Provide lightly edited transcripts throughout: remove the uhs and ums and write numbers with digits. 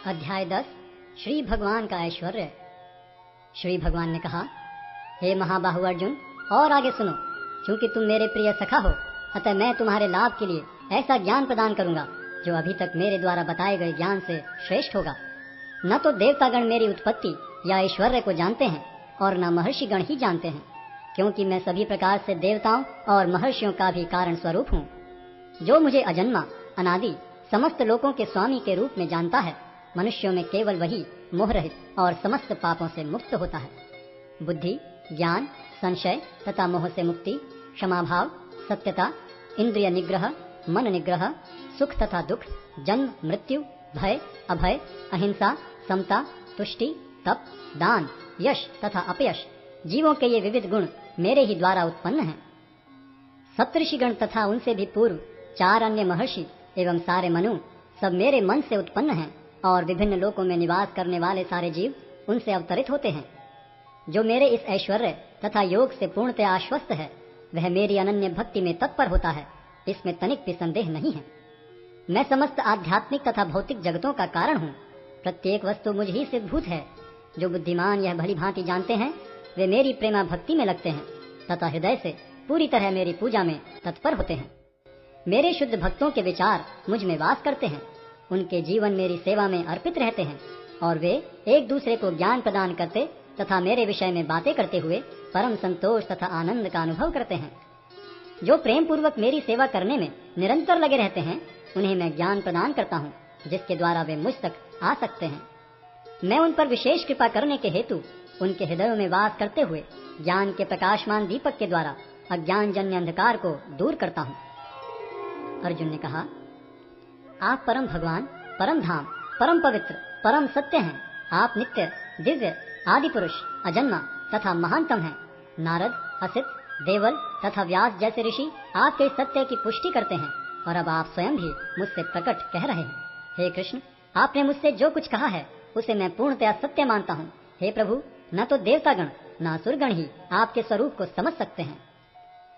अध्याय 10 श्री भगवान का ऐश्वर्य। श्री भगवान ने कहा, हे महाबाहु अर्जुन, और आगे सुनो। क्योंकि तुम मेरे प्रिय सखा हो, अतः मैं तुम्हारे लाभ के लिए ऐसा ज्ञान प्रदान करूंगा जो अभी तक मेरे द्वारा बताए गए ज्ञान से श्रेष्ठ होगा। न तो देवतागण मेरी उत्पत्ति या ऐश्वर्य को जानते हैं और न महर्षिगण ही जानते हैं, क्योंकि मैं सभी प्रकार से देवताओं और महर्षियों का भी कारण स्वरूप हूँ। जो मुझे अजन्मा, अनादि, समस्त लोकों के स्वामी के रूप में जानता है, मनुष्यों में केवल वही मोहरहित और समस्त पापों से मुक्त होता है। बुद्धि, ज्ञान, संशय तथा मोह से मुक्ति, क्षमाभाव, सत्यता, इंद्रिय निग्रह, मन निग्रह, सुख तथा दुख, जन्म मृत्यु, भय अभय, अहिंसा, समता, तुष्टि, तप, दान, यश तथा अपयश, जीवों के ये विविध गुण मेरे ही द्वारा उत्पन्न हैं। सप्तऋषिगण तथा उनसे भी पूर्व 4 अन्य महर्षि एवं सारे मनु सब मेरे मन से उत्पन्न हैं और विभिन्न लोकों में निवास करने वाले सारे जीव उनसे अवतरित होते हैं। जो मेरे इस ऐश्वर्य तथा योग से पूर्णतः आश्वस्त है, वह मेरी अनन्य भक्ति में तत्पर होता है, इसमें तनिक भी संदेह नहीं है। मैं समस्त आध्यात्मिक तथा भौतिक जगतों का कारण हूँ। प्रत्येक वस्तु मुझ ही से भूत है। जो बुद्धिमान यह भली भांति जानते हैं, वे मेरी प्रेमा भक्ति में लगते हैं तथा हृदय से पूरी तरह मेरी पूजा में तत्पर होते हैं। मेरे शुद्ध भक्तों के विचार मुझ में वास करते हैं। उनके जीवन मेरी सेवा में अर्पित रहते हैं और वे एक दूसरे को ज्ञान प्रदान करते तथा मेरे विषय में बातें करते हुए परम संतोष तथा आनंद का अनुभव करते हैं। जो प्रेम पूर्वक मेरी सेवा करने में निरंतर लगे रहते हैं, उन्हें मैं ज्ञान प्रदान करता हूँ, जिसके द्वारा वे मुझ तक आ सकते हैं। मैं उन पर विशेष कृपा करने के हेतु उनके हृदयों में वास करते हुए ज्ञान के प्रकाशमान दीपक के द्वारा अज्ञान जन्य अंधकार को दूर करता हूँ। अर्जुन ने कहा, आप परम भगवान, परम धाम, परम पवित्र, परम सत्य हैं। आप नित्य, दिव्य, आदि पुरुष, अजन्मा तथा महानतम हैं। नारद, असित, देवल तथा व्यास जैसे ऋषि आपके सत्य की पुष्टि करते हैं और अब आप स्वयं भी मुझसे प्रकट कह रहे हैं। हे कृष्ण, आपने मुझसे जो कुछ कहा है उसे मैं पूर्णतया सत्य मानता हूँ। हे प्रभु, न तो देवतागण न असुरगण ही आपके स्वरूप को समझ सकते हैं।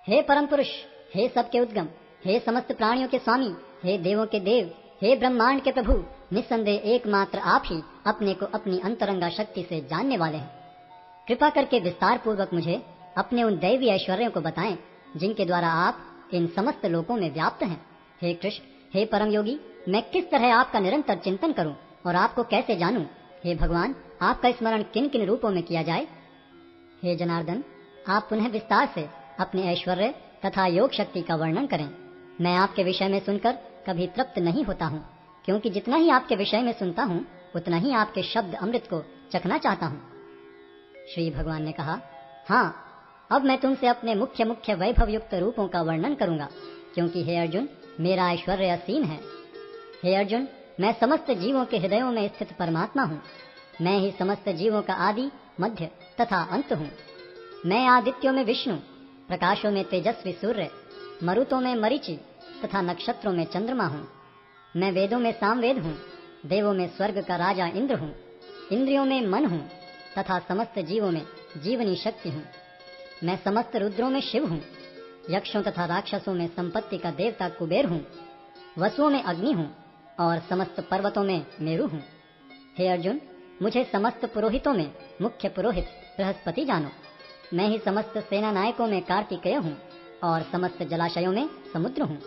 हे परम पुरुष, हे सबके उद्गम, हे समस्त प्राणियों के स्वामी, हे देवों के देव, हे ब्रह्मांड के प्रभु, निस्संदेह एकमात्र आप ही अपने को अपनी अंतरंगा शक्ति से जानने वाले हैं। कृपा करके विस्तार पूर्वक मुझे अपने उन दैवी ऐश्वर्यों को बताएं, जिनके द्वारा आप इन समस्त लोकों में व्याप्त हैं। हे कृष्ण, हे परम योगी, मैं किस तरह आपका निरंतर चिंतन करूं और आपको कैसे जानूं? हे भगवान, आपका स्मरण किन किन रूपों में किया जाए? हे जनार्दन, आप पुनः विस्तार से अपने ऐश्वर्य तथा योग शक्ति का वर्णन करें। मैं आपके विषय में सुनकर कभी तृप्त नहीं होता हूँ, क्योंकि जितना ही आपके विषय में सुनता हूँ, उतना ही आपके शब्द अमृत को चखना चाहता हूँ। श्री भगवान ने कहा, हाँ, अब मैं तुमसे अपने मुख्य मुख्य वैभव युक्त रूपों का वर्णन करूंगा, क्योंकि हे अर्जुन, मेरा ऐश्वर्य असीम है। हे अर्जुन, मैं समस्त जीवों के हृदयों में स्थित परमात्मा हूँ। मैं ही समस्त जीवों का आदि, मध्य तथा अंत हूँ। मैं आदित्यों में विष्णु, प्रकाशों में तेजस्वी सूर्य, मरुतों में मरीचि तथा नक्षत्रों में चंद्रमा हूँ। मैं वेदों में सामवेद हूँ, देवों में स्वर्ग का राजा इंद्र हूँ, इंद्रियों में मन हूँ तथा समस्त जीवों में जीवनी शक्ति हूँ। मैं समस्त रुद्रों में शिव हूँ, यक्षों तथा राक्षसों में संपत्ति का देवता कुबेर हूँ, वसुओं में अग्नि हूँ और समस्त पर्वतों में मेरु हूँ। हे अर्जुन, मुझे समस्त पुरोहितों में मुख्य पुरोहित बृहस्पति जानो। मैं ही समस्त सेना नायकों में कार्तिकेय हूँ और समस्त जलाशयों में समुद्र हूँ।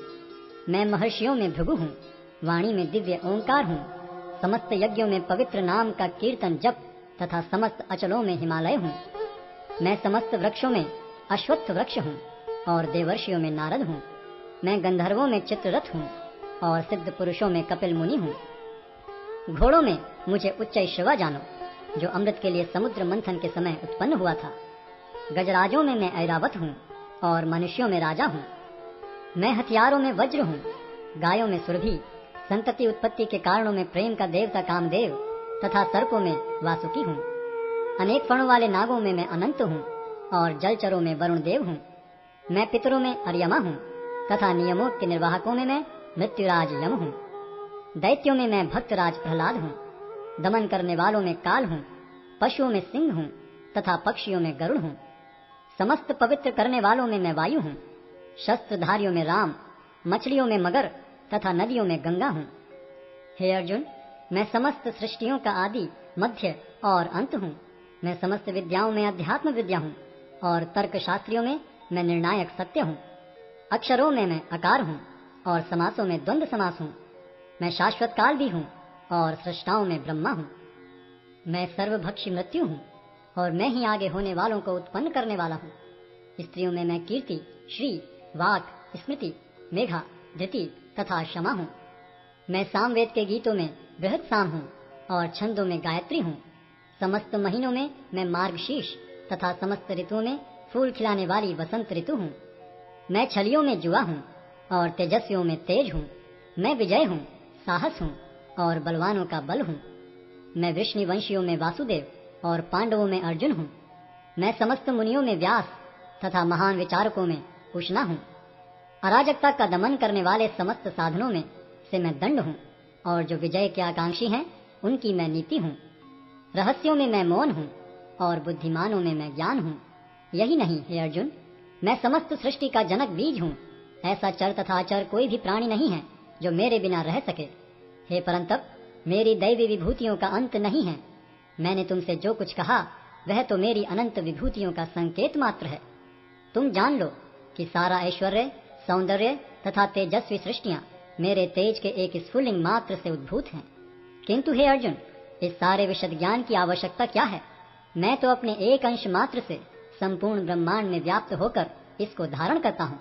मैं महर्षियों में भृगु हूँ, वाणी में दिव्य ओंकार हूँ, समस्त यज्ञों में पवित्र नाम का कीर्तन जप तथा समस्त अचलों में हिमालय हूँ। मैं समस्त वृक्षों में अश्वत्थ वृक्ष हूँ और देवर्षियों में नारद हूँ। मैं गंधर्वों में चित्ररथ हूँ और सिद्ध पुरुषों में कपिल मुनि हूँ। घोड़ों में मुझे उच्चैश्रवा जानो, जो अमृत के लिए समुद्र मंथन के समय उत्पन्न हुआ था। गजराजों में मैं ऐरावत हूँ और मनुष्यों में राजा हूँ। मैं हथियारों में वज्र हूँ, गायों में सुरभि, संतति उत्पत्ति के कारणों में प्रेम का देवता कामदेव तथा सर्पों में वासुकी हूँ। अनेक फणों वाले नागों में मैं अनंत हूँ और जलचरों में वरुण देव हूँ। मैं पितरों में अर्यमा हूँ तथा नियमों के निर्वाहकों में मैं मृत्युराज यम हूँ। दैत्यों में मैं भक्तराज प्रहलाद हूँ। दमन करने वालों में काल हूँ, पशुओं में सिंह हूँ तथा पक्षियों में गरुड़ हूँ। समस्त पवित्र करने वालों में मैं वायु हूँ। शस्त्रधारियों में राम, मछलियों में मगर तथा नदियों में गंगा हूँ। हे अर्जुन, मैं समस्त सृष्टियों का आदि, मध्य और अंत हूँ। मैं समस्त विद्याओं में अध्यात्म विद्या हूँ और तर्क शास्त्रियों में मैं निर्णायक सत्य हूँ। अक्षरों में मैं आकार हूँ और समासों में द्वंद्व समास हूँ। मैं शाश्वत काल भी हूँ और सृष्टाओं में ब्रह्मा हूँ। मैं सर्वभक्षी मृत्यु हूँ और मैं ही आगे होने वालों को उत्पन्न करने वाला हूँ। स्त्रियों में मैं कीर्ति, श्री, वाक, स्मृति, मेघा, धृति तथा क्षमा हूँ। मैं सामवेद के गीतों में बृहद साम हूँ और छंदों में गायत्री हूँ। समस्त महीनों में मैं मार्गशीर्ष तथा समस्त ऋतुओं में फूल खिलाने वाली वसंत ऋतु हूँ। मैं छलियों में जुआ हूँ और तेजस्वियों में तेज हूँ। मैं विजय हूँ, साहस हूँ और बलवानों का बल हूँ। मैं वृष्णिवंशियों में वासुदेव और पांडवों में अर्जुन हूँ। मैं समस्त मुनियों में व्यास तथा महान विचारकों में उष्णा हूँ। अराजकता का दमन करने वाले समस्त साधनों में से मैं दंड हूँ और जो विजय के आकांक्षी हैं उनकी मैं नीति हूँ। रहस्यों में मैं मौन हूँ और बुद्धिमानों में मैं ज्ञान हूँ। यही नहीं हे अर्जुन, मैं समस्त सृष्टि का जनक बीज हूँ। ऐसा चर तथा अचर कोई भी प्राणी नहीं है जो मेरे बिना रह सके। हे परंतप, मेरी दैवी विभूतियों का अंत नहीं है। मैंने तुमसे जो कुछ कहा वह तो मेरी अनंत विभूतियों का संकेत मात्र है। तुम जान लो कि सारा ऐश्वर्य, सौंदर्य तथा तेजस्वी सृष्टियां मेरे तेज के एक स्फुलिंग मात्र से उद्भूत हैं। किंतु हे अर्जुन, इस सारे विशद ज्ञान की आवश्यकता क्या है? मैं तो अपने एक अंश मात्र से संपूर्ण ब्रह्मांड में व्याप्त होकर इसको धारण करता हूँ।